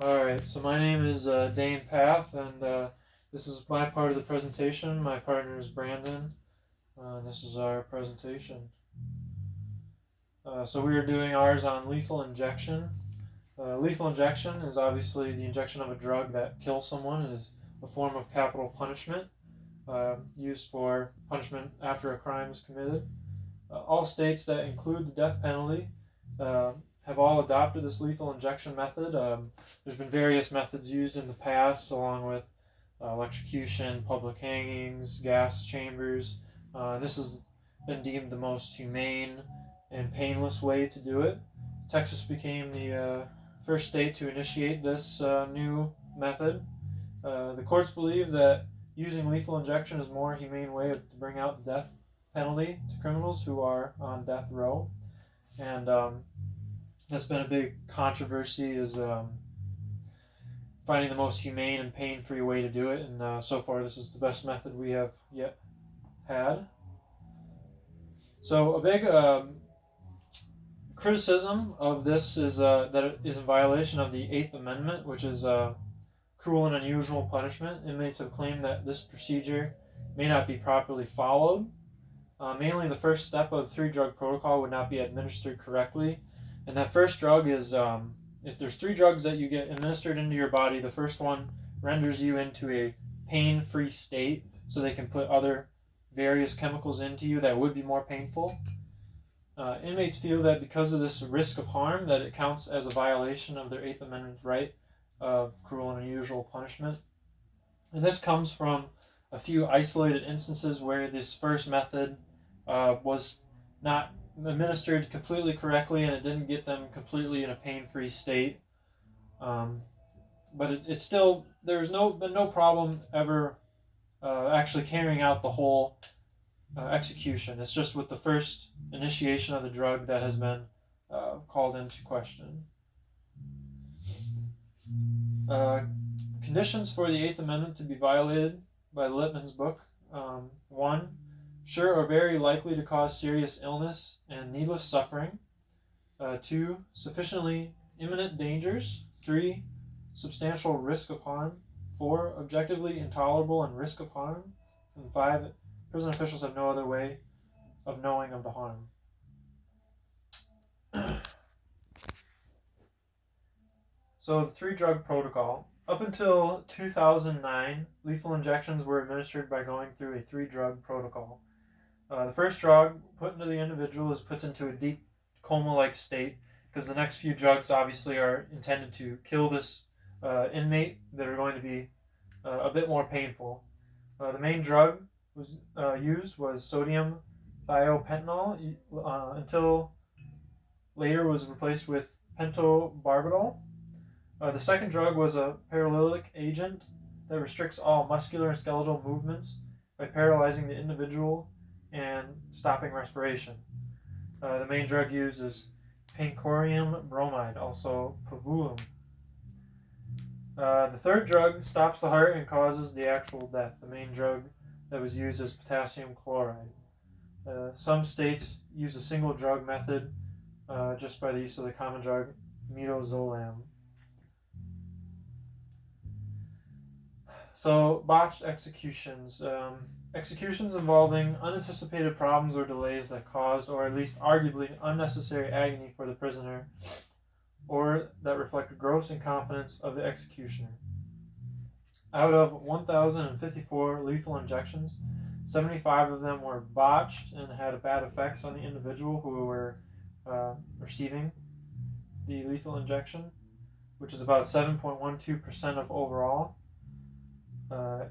Alright, so my name is Dane Path, and this is my part of the presentation. My partner is Brandon, and this is our presentation. So we are doing ours on lethal injection. Lethal injection is obviously the injection of a drug that kills someone and is a form of capital punishment used for punishment after a crime is committed. All states that include the death penalty uh, have all adopted this lethal injection method. There's been various methods used in the past, along with electrocution, public hangings, gas chambers. This has been deemed the most humane and painless way to do it. Texas became the first state to initiate this new method. The courts believe that using lethal injection is a more humane way to bring out the death penalty to criminals who are on death row, and that's been a big controversy. Is finding the most humane and pain-free way to do it, and so far this is the best method we have yet had. So a big criticism of this is that it is in violation of the Eighth Amendment, which is cruel and unusual punishment. Inmates have claimed that this procedure may not be properly followed. Mainly, the first step of the three-drug protocol would not be administered correctly, and that first drug is if there's three drugs that you get administered into your body, the first one renders you into a pain-free state, so they can put other various chemicals into you that would be more painful. Inmates feel that because of this risk of harm, that it counts as a violation of their Eighth Amendment right of cruel and unusual punishment. And this comes from a few isolated instances where this first method was not administered completely correctly, and it didn't get them completely in a pain-free state. But it's still, there's been no problem ever actually carrying out the whole execution. It's just with the first initiation of the drug that has been called into question. Conditions for the Eighth Amendment to be violated by Lippmann's book. 1. Sure or very likely to cause serious illness and needless suffering. 2. Sufficiently imminent dangers. 3. Substantial risk of harm. 4. Objectively intolerable and risk of harm. And 5. Prison officials have no other way of knowing of the harm. So the three-drug protocol. Up until 2009, lethal injections were administered by going through a three-drug protocol. The first drug put into the individual is put into a deep coma-like state, because the next few drugs obviously are intended to kill this inmate that are going to be a bit more painful. The main drug was used was sodium thiopental until later was replaced with pentobarbital. The second drug was a paralytic agent that restricts all muscular and skeletal movements by paralyzing the individual and stopping respiration. The main drug used is pancorium bromide, also pavulum. The third drug stops the heart and causes the actual death. The main drug that was used is potassium chloride. Some states use a single drug method just by the use of the common drug midazolam. So, botched executions. Executions involving unanticipated problems or delays that caused, or at least arguably, unnecessary agony for the prisoner, or that reflect gross incompetence of the executioner. Out of 1,054 lethal injections, 75 of them were botched and had bad effects on the individual who were receiving the lethal injection, which is about 7.12% of overall.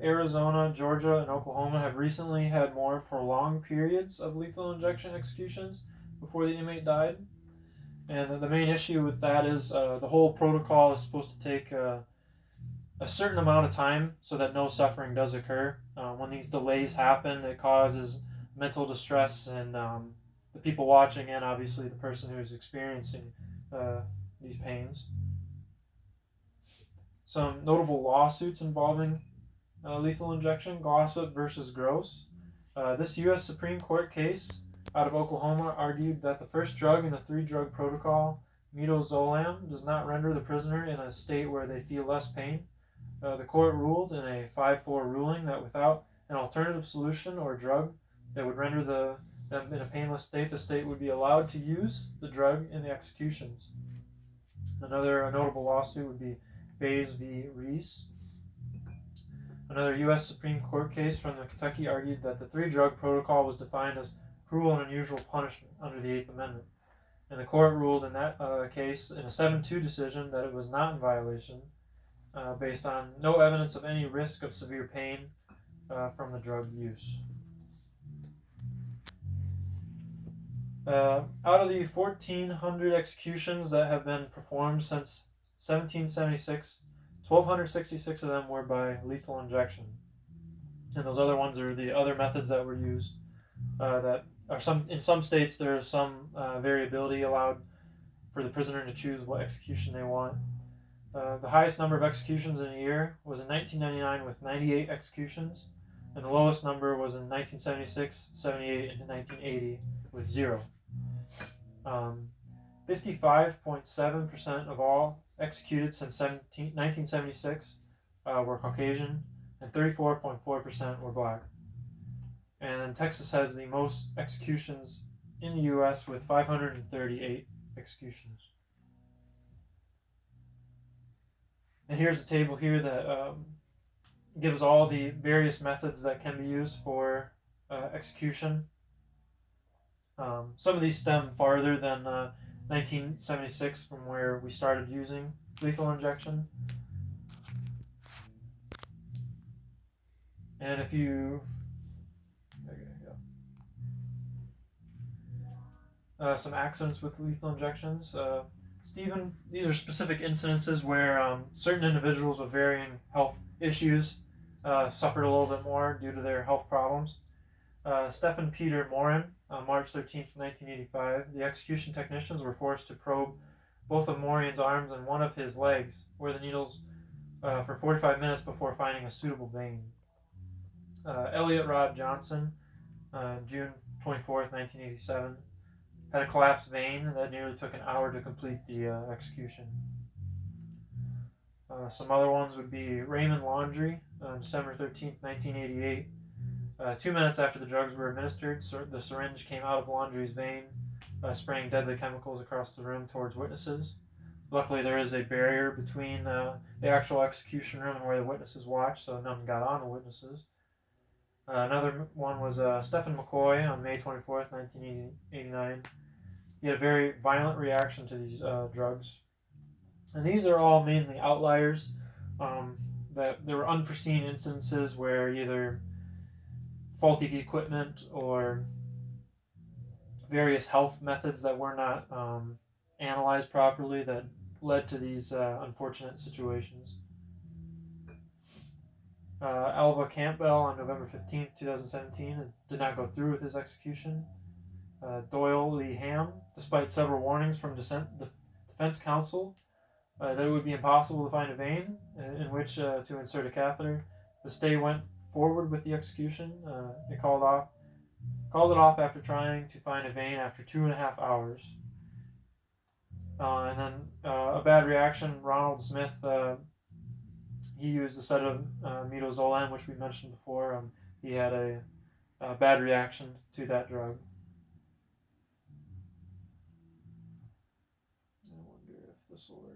Arizona, Georgia, and Oklahoma have recently had more prolonged periods of lethal injection executions before the inmate died. And the main issue with that is the whole protocol is supposed to take a certain amount of time so that no suffering does occur. When these delays happen, it causes mental distress and the people watching, and obviously the person who's experiencing these pains. Some notable lawsuits involving lethal injection: Glossop versus Gross. This U.S. Supreme Court case out of Oklahoma argued that the first drug in the three-drug protocol midazolam does not render the prisoner in a state where they feel less pain. The court ruled in a 5-4 ruling that without an alternative solution or drug that would render them in a painless state, the state would be allowed to use the drug in the executions. Another notable lawsuit would be Bays v. Reese. Another U.S. Supreme Court case from Kentucky argued that the 3-drug protocol was defined as cruel and unusual punishment under the Eighth Amendment. And the court ruled in that case in a 7-2 decision that it was not in violation based on no evidence of any risk of severe pain from the drug use. Out of the 1,400 executions that have been performed since 1776, 1,266 of them were by lethal injection. And those other ones are the other methods that were used. That are in some states there is some variability allowed for the prisoner to choose what execution they want. The highest number of executions in a year was in 1999 with 98 executions, and the lowest number was in 1976, 78, and 1980 with 0. 55.7% of all executed since 1976 were Caucasian, and 34.4% were black. And Texas has the most executions in the U.S. with 538 executions. And here's a table here that gives all the various methods that can be used for execution. Some of these stem farther than 1976 from where we started using lethal injection. And if you... some accidents with lethal injections. Stephen, these are specific incidences where certain individuals with varying health issues suffered a little bit more due to their health problems. Stephen Peter Morin, on March 13, 1985, the execution technicians were forced to probe both of Morin's arms and one of his legs, where the needles for 45 minutes before finding a suitable vein. Elliot Rod Johnson, June 24, 1987, had a collapsed vein that nearly took an hour to complete the execution. Some other ones would be Raymond Laundrie on December 13, 1988. 2 minutes after the drugs were administered, the syringe came out of Laundrie's vein, spraying deadly chemicals across the room towards witnesses. Luckily, there is a barrier between the actual execution room and where the witnesses watched, so none got on the witnesses. Another one was Stephen McCoy on May 24th, 1989. He had a very violent reaction to these drugs. And these are all mainly outliers. That there were unforeseen instances where either faulty equipment or various health methods that were not analyzed properly that led to these unfortunate situations. Alva Campbell on November 15, 2017 did not go through with his execution. Doyle Lee Ham, despite several warnings from defense counsel that it would be impossible to find a vein in which to insert a catheter, the state went forward with the execution. It called it off after trying to find a vein after 2.5 hours. And then a bad reaction, Ronald Smith, he used a set of midazolam, which we mentioned before. He had a bad reaction to that drug. I wonder if this will work.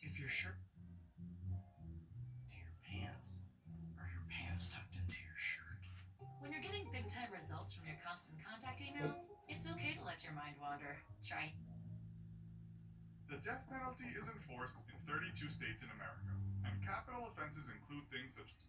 If your shirt to your pants, or your pants tucked into your shirt. When you're getting big-time results from your constant contact emails, it's okay to let your mind wander. Try. The death penalty is enforced in 32 states in America, and capital offenses include things such as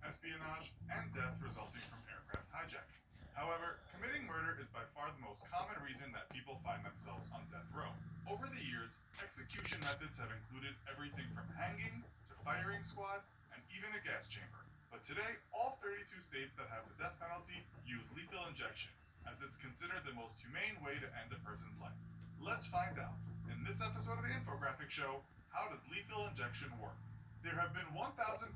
espionage and death resulting from aircraft hijacking. However, committing murder is by far the most common reason that people find themselves on death row. Over the years, execution methods have included everything from hanging to firing squad and even a gas chamber. But today, all 32 states that have the death penalty use lethal injection, as it's considered the most humane way to end a person's life. Let's find out. In this episode of the Infographic Show, how does lethal injection work? There have been 1,472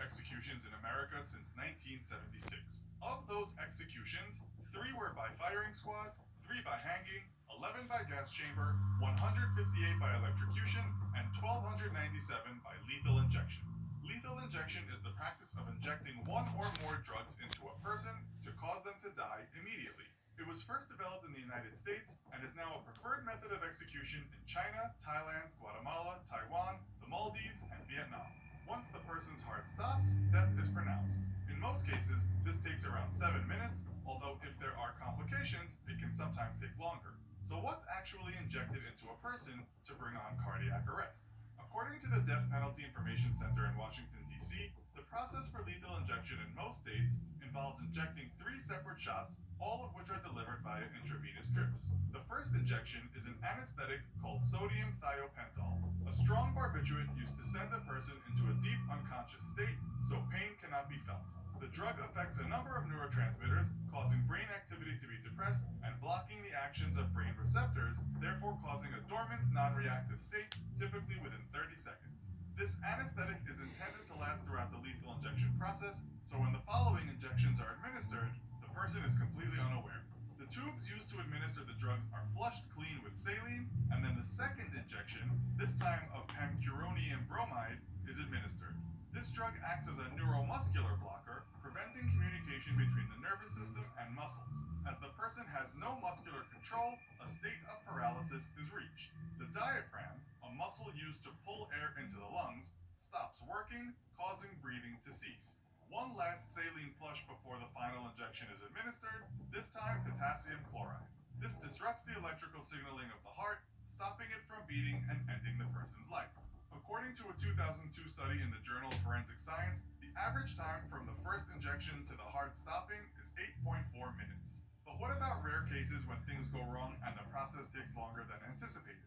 executions in America since 1976. Of those executions, 3 were by firing squad, 3 by hanging, 11 by gas chamber, 158 by electrocution, and 1,297 by lethal injection. Lethal injection is the practice of injecting one or more drugs into a person to cause them to die immediately. It was first developed in the United States and is now a preferred method of execution in China, Thailand, Guatemala, Taiwan, the Maldives, and Vietnam. Once the person's heart stops, death is pronounced. In most cases, this takes around 7 minutes, although if there are complications, it can sometimes take longer. So what's actually injected into a person to bring on cardiac arrest? According to the Death Penalty Information Center in Washington, D.C., the process for lethal injection in most states involves injecting 3 separate shots, all of which are delivered via intravenous drips. The first injection is an anesthetic called sodium thiopental, a strong barbiturate used to send a person into a deep unconscious state so pain cannot be felt. The drug affects a number of neurotransmitters, causing brain activity to be depressed and blocking the actions of brain receptors, therefore causing a dormant, non-reactive state, typically within 30 seconds. This anesthetic is intended to last throughout the lethal injection process, so when the following injections are administered, the person is completely unaware. The tubes used to administer the drugs are flushed clean with saline, and then the second injection, this time of pancuronium bromide, is administered. This drug acts as a neuromuscular blocker, preventing communication between the nervous system and muscles. As the person has no muscular control, a state of paralysis is reached. The diaphragm, a muscle used to pull air into the lungs, stops working, causing breathing to cease. One last saline flush before the final injection is administered, this time potassium chloride. This disrupts the electrical signaling of the heart, stopping it from beating and ending the person's life. According to a 2002 study in the Journal of Forensic Science, the average time from the first injection to the heart stopping is 8.4 minutes. But what about rare cases when things go wrong and the process takes longer than anticipated?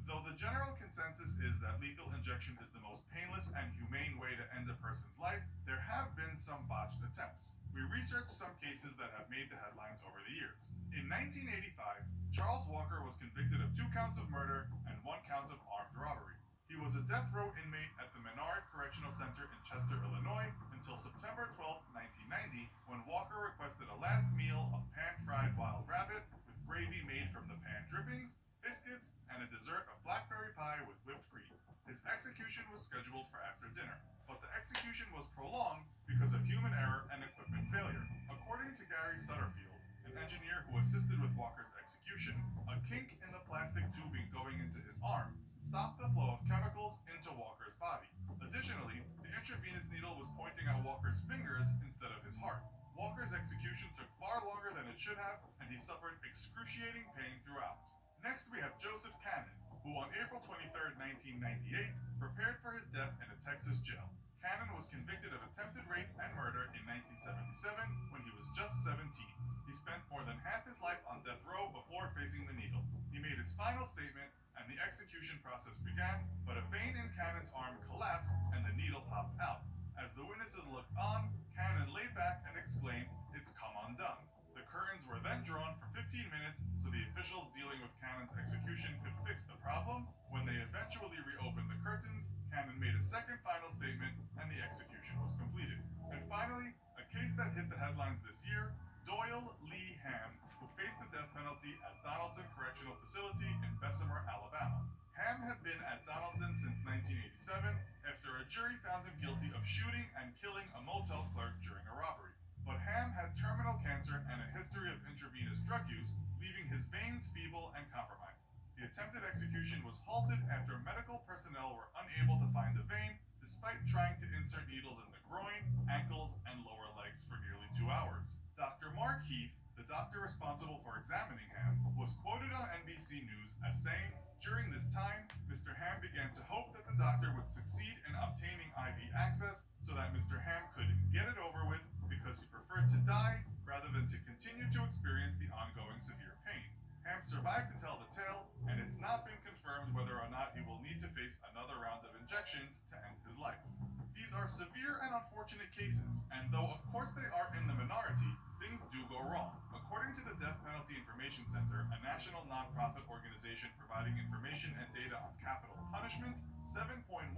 Though the general consensus is that lethal injection is the most painless and humane way to end a person's life, there have been some botched attempts. We researched some cases that have made the headlines over the years. In 1985, Charles Walker was convicted of 2 counts of murder and 1 count of armed robbery. He was a death row inmate at the Menard Correctional Center in Chester, Illinois, until September 12, 1990, when Walker requested a last meal of pan-fried wild rabbit with gravy made from the pan drippings, biscuits, and a dessert of blackberry pie with whipped cream. His execution was scheduled for after dinner, but the execution was prolonged because of human error and equipment failure. According to Gary Sutterfield, an engineer who assisted with Walker's execution, a kink in the plastic tubing going into his arm stopped the flow of chemicals into Walker's body. Additionally, the intravenous needle was pointing at Walker's fingers instead of his heart. Walker's execution took far longer than it should have, and he suffered excruciating pain throughout. Next, we have Joseph Cannon, who on April 23, 1998, prepared for his death in a Texas jail. Cannon was convicted of attempted rape and murder in 1977 when he was just 17. He spent more than half his life on death row before facing the needle. He made his final statement, and the execution process began, but a vein in Cannon's arm collapsed and the needle popped out. As the witnesses looked on, Cannon lay back and exclaimed, "It's come undone." The curtains were then drawn for 15 minutes so the officials dealing with Cannon's execution could fix the problem. When they eventually reopened the curtains, Cannon made a second final statement and the execution was completed. And finally, a case that hit the headlines this year, Doyle Lee Ham, who faced the death penalty at Donaldson Correctional Facility in Bessemer, Alabama. Ham had been at Donaldson since 1987 after a jury found him guilty of shooting and killing a motel clerk during a robbery. But Ham had terminal cancer and a history of intravenous drug use, leaving his veins feeble and compromised. The attempted execution was halted after medical personnel were unable to find the vein, despite trying to insert needles in the groin, ankles, and lower legs for nearly 2 hours. Dr. Mark Heath, the doctor responsible for examining Ham, was quoted on NBC News as saying, "During this time, Mr. Ham began to hope that the doctor would succeed in obtaining IV access so that Mr. Ham could get it over with because he preferred to die rather than to continue to experience the ongoing severe pain." Ham survived to tell the tale, and it's not been confirmed whether or not he will need to face another round of injections to end his life. These are severe and unfortunate cases, and though of course they are in the minority, things do go wrong. According to the Death Penalty Information Center, a national nonprofit organization providing information and data on capital punishment, 7.12%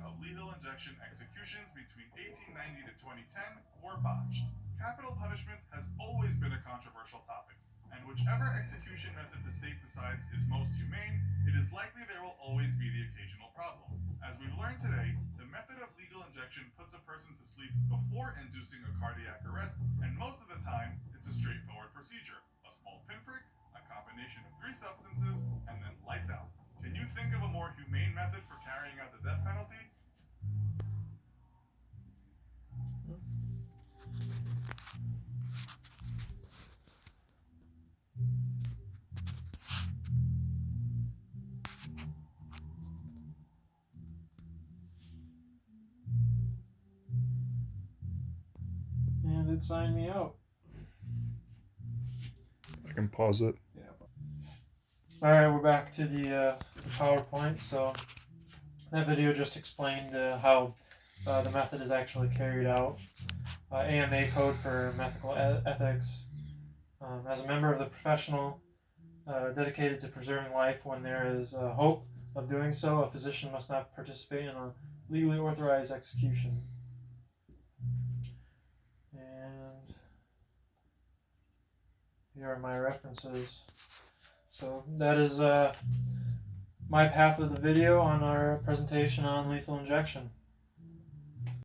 of lethal injection executions between 1890 to 2010 were botched. Capital punishment has always been a controversial topic, and whichever execution method the state decides is most humane, it is likely there will always be the occasional problem. As we've learned today, the method of lethal injection puts a person to sleep before inducing a cardiac arrest, and most of the time, it's a straightforward procedure. A small pinprick, a combination of 3 substances, and then lights out. Can you think of a more humane method for carrying out the death penalty? And it signed me out. I can pause it. Alright, we're back to the PowerPoint. So that video just explained how the method is actually carried out. AMA code for methical ethics. As a member of the professional dedicated to preserving life when there is hope of doing so, a physician must not participate in a legally authorized execution. And here are my references. So that is my half of the video on our presentation on lethal injection.